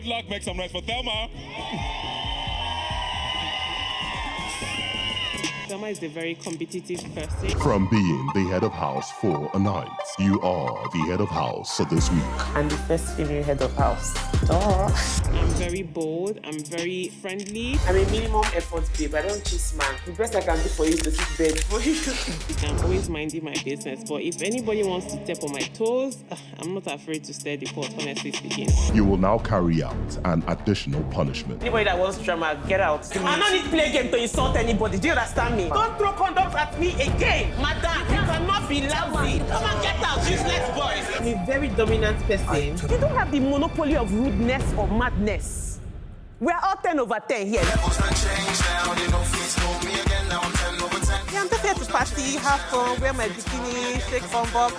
Good luck. Make some noise for Thelma. Thelma is a very competitive person. From being the head of house for a night, you are the head of house for this week. And the first female head of house. Oh. I'm very bold. I'm very friendly. I'm a minimum effort babe. I don't chase man. The best I can do for you is to sit bed for you. I'm always minding my business. But if anybody wants to step on my toes, I'm not afraid to stir the pot, honestly speaking. You will now carry out an additional punishment. Anybody that wants drama, get out. I don't need to play a game to insult anybody. Do you understand me? Don't throw condoms at me again. Madam, you cannot be lousy. Come on, get out, useless boys. I'm a very dominant person. You don't have the monopoly of rudeness or madness. We are all 10 over 10 here. Yeah, I'm just here to party, have fun, wear my bikini, shake some buck.